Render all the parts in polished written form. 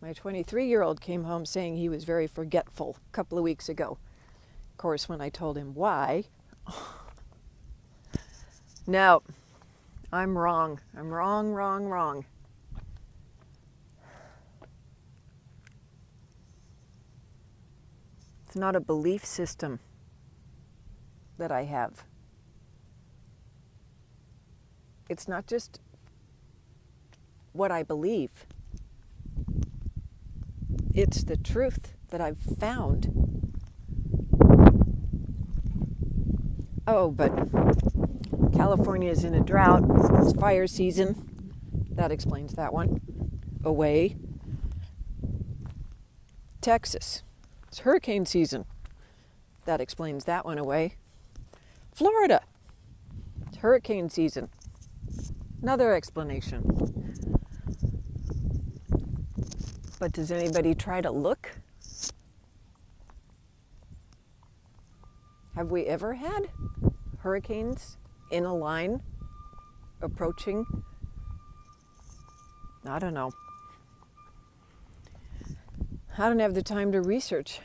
My 23-year-old came home saying he was very forgetful a couple of weeks ago. Of course, when I told him why, no, I'm wrong. I'm wrong, wrong, wrong. It's not a belief system that I have. It's not just what I believe. It's the truth that I've found. Oh, but California is in a drought. It's fire season. That explains that one. Away. Texas. It's hurricane season. That explains that one away. Florida. It's hurricane season. Another explanation. But does anybody try to look? Have we ever had hurricanes in a line approaching? I don't know. I don't have the time to research.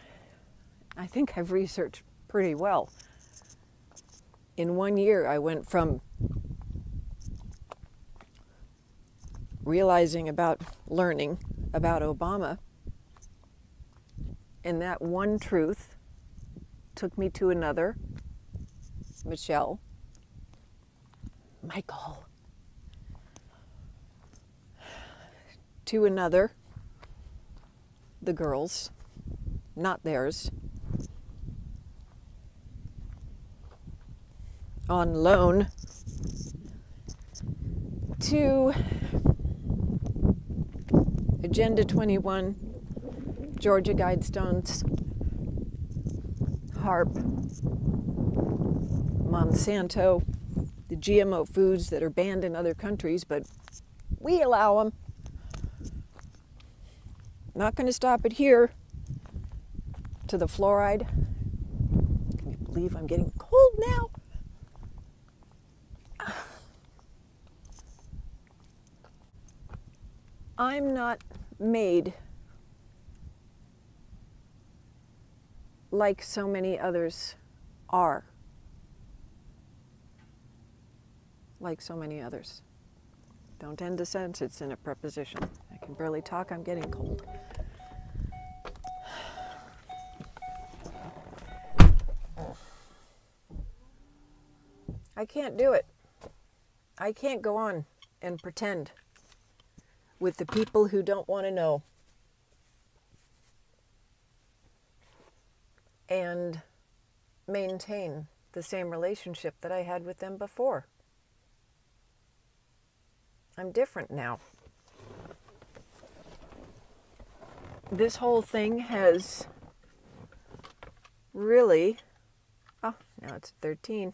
I think I've researched pretty well. In 1 year, I went from realizing about learning about Obama, and that one truth took me to another, Michelle, Michael, to another, the girls, not theirs, on loan, to Agenda 21, Georgia Guidestones, HARP, Monsanto, the GMO foods that are banned in other countries, but we allow them. Not going to stop it here. To the fluoride. Can you believe I'm getting cold now? I'm not made like so many others are. Like so many others. Don't end a sentence, it's in a preposition. I can barely talk, I'm getting cold. I can't do it. I can't go on and pretend with the people who don't want to know and maintain the same relationship that I had with them before. I'm different now. This whole thing has really, oh, now it's 13.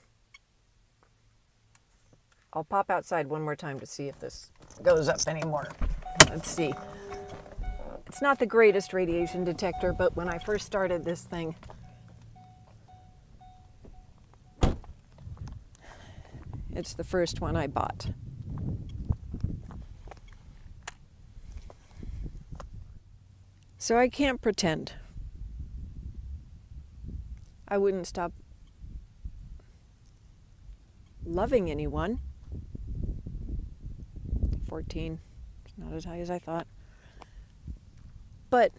I'll pop outside one more time to see if this goes up anymore. Let's see. It's not the greatest radiation detector, but when I first started this thing, it's the first one I bought. So I can't pretend. I wouldn't stop loving anyone. 14. It's not as high as I thought. But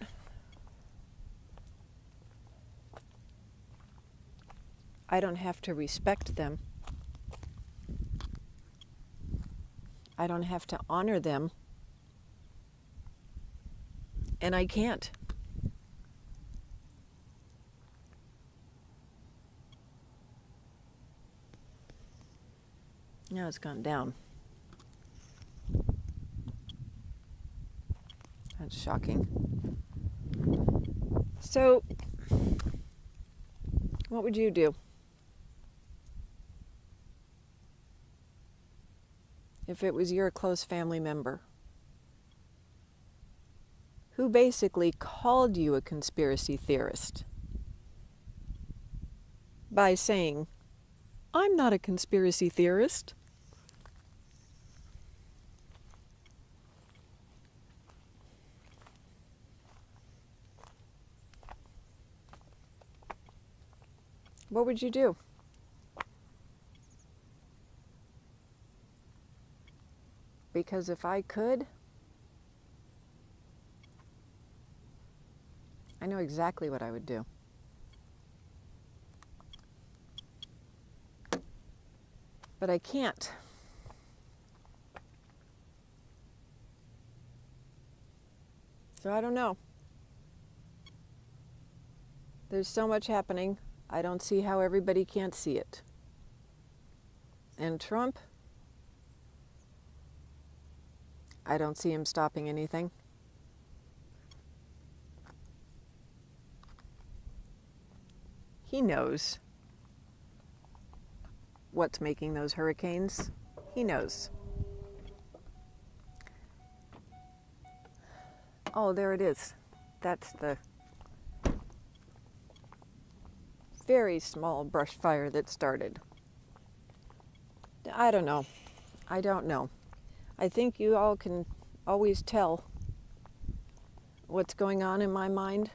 I don't have to respect them. I don't have to honor them. And I can't. Now it's gone down. That's shocking. So, what would you do if it was your close family member who basically called you a conspiracy theorist by saying, "I'm not a conspiracy theorist"? What would you do? Because if I could, I know exactly what I would do. But I can't. So I don't know. There's so much happening. I don't see how everybody can't see it. And Trump, I don't see him stopping anything. He knows what's making those hurricanes. He knows. Oh, there it is. That's the very small brush fire that started. I don't know. I don't know. I think you all can always tell what's going on in my mind,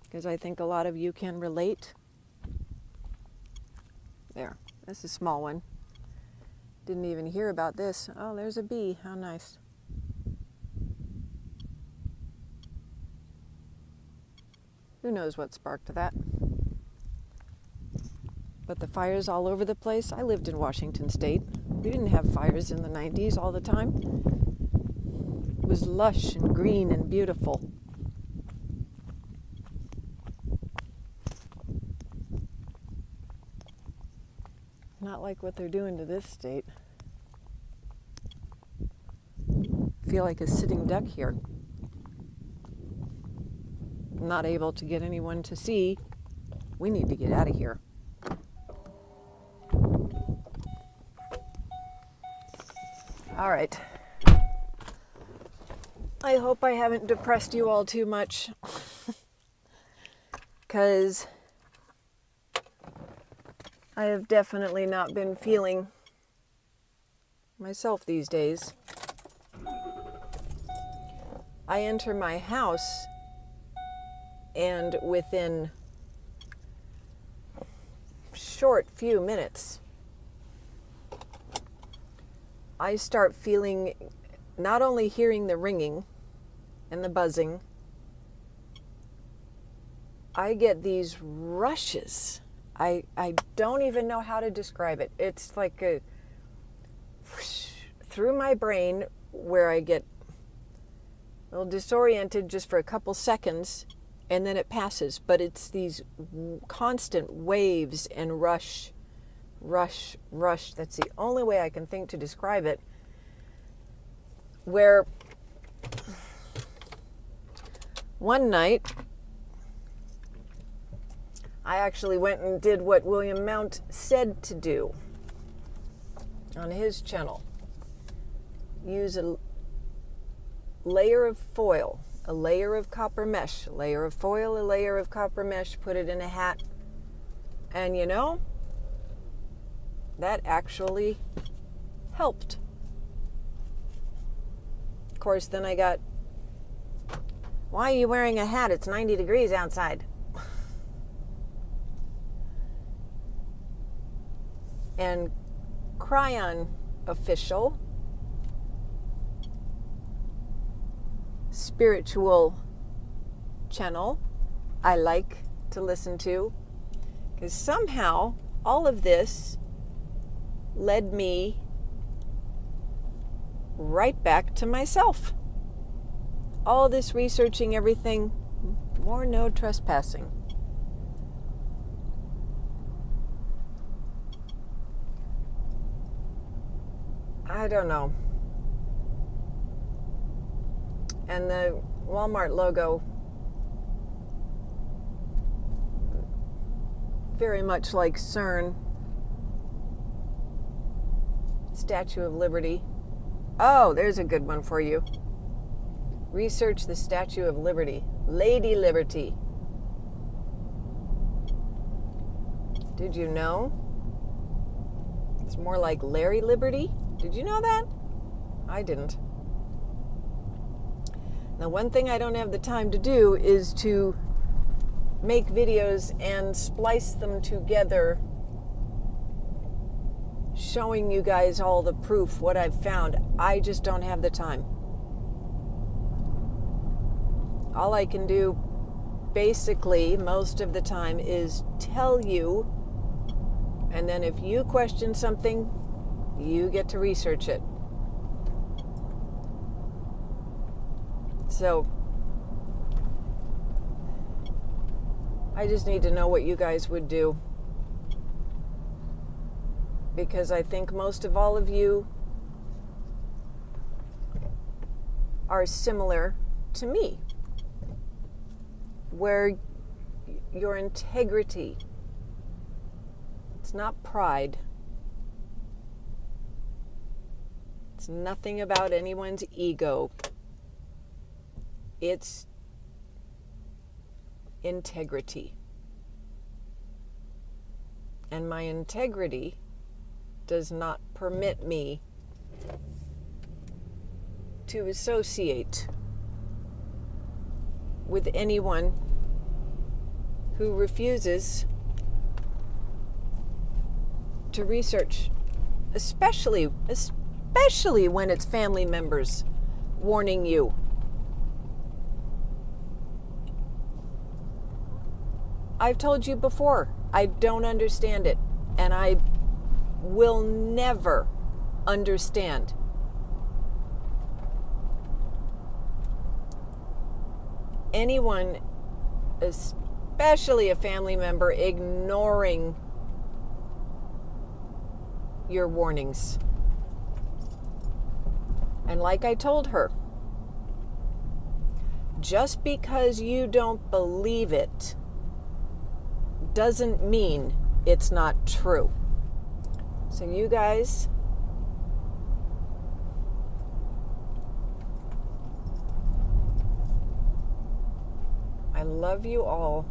because I think a lot of you can relate. There, this is a small one. Didn't even hear about this. Oh, there's a bee. How nice. Who knows what sparked that? But the fires all over the place. I lived in Washington State. We didn't have fires in the 90s all the time. It was lush and green and beautiful. Not like what they're doing to this state. I feel like a sitting duck here. Not able to get anyone to see. We need to get out of here. All right. I hope I haven't depressed you all too much. Because I have definitely not been feeling myself these days. I enter my house and within short few minutes, I start feeling, not only hearing the ringing and the buzzing, I get these rushes. I don't even know how to describe it. It's like a whoosh through my brain where I get a little disoriented just for a couple seconds, and then it passes. But it's these constant waves and rush. That's the only way I can think to describe it. Where one night, I actually went and did what William Mount said to do on his channel. Use a layer of foil, a layer of copper mesh, a layer of foil, a layer of copper mesh, put it in a hat. And you know, that actually helped. Of course, then I got, why are you wearing a hat? It's 90 degrees outside. And Cryon Official, spiritual channel I like to listen to, because somehow all of this led me right back to myself. All this researching everything, more no trespassing. I don't know. And the Walmart logo, very much like CERN, Statue of Liberty. Oh, there's a good one for you. Research the Statue of Liberty. Lady Liberty. Did you know? It's more like Larry Liberty. Did you know that? I didn't. Now, one thing I don't have the time to do is to make videos and splice them together, showing you guys all the proof, what I've found. I just don't have the time. All I can do basically most of the time is tell you, and then if you question something, you get to research it. So I just need to know what you guys would do, because I think most of all of you are similar to me, where your integrity, it's not pride, it's nothing about anyone's ego, it's integrity. And my integrity does not permit me to associate with anyone who refuses to research, especially when it's family members warning you. I've told you before, I don't understand it, and I will never understand anyone, especially a family member, ignoring your warnings. And like I told her, just because you don't believe it doesn't mean it's not true. So you guys, I love you all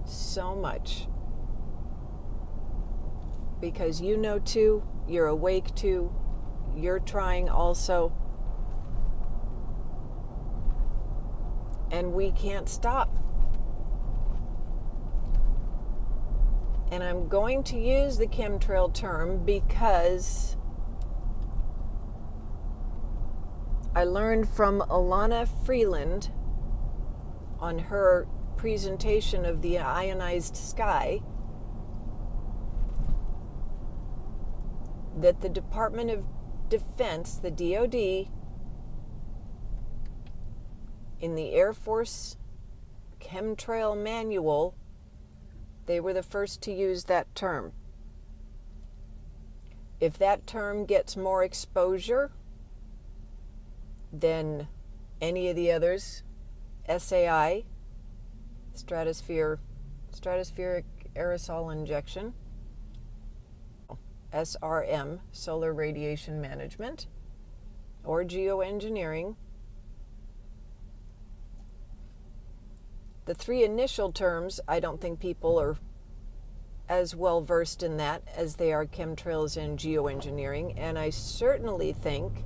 so much, because you know too, you're awake too, you're trying also, and we can't stop. And I'm going to use the chemtrail term because I learned from Alana Freeland on her presentation of the ionized sky that the Department of Defense, the DoD, in the Air Force chemtrail manual, they were the first to use that term. If that term gets more exposure than any of the others, SAI, stratospheric aerosol injection, SRM, solar radiation management, or geoengineering, the three initial terms, I don't think people are as well versed in that as they are chemtrails and geoengineering, and I certainly think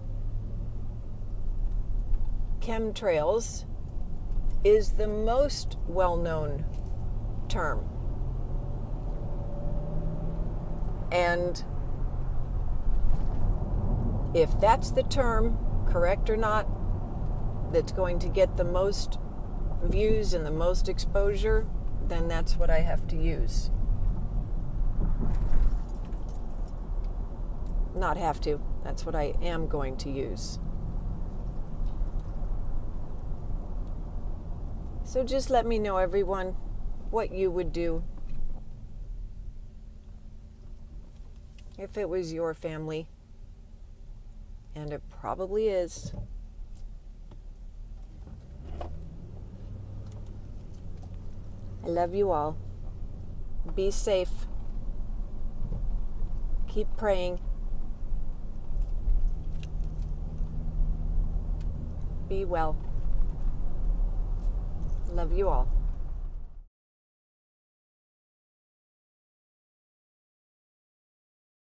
chemtrails is the most well-known term. And if that's the term, correct or not, that's going to get the most views and the most exposure, then that's what I have to use. Not have to, that's what I am going to use. So just let me know, everyone, what you would do if it was your family, and it probably is. I love you all. Be safe. Keep praying. Be well. Love you all.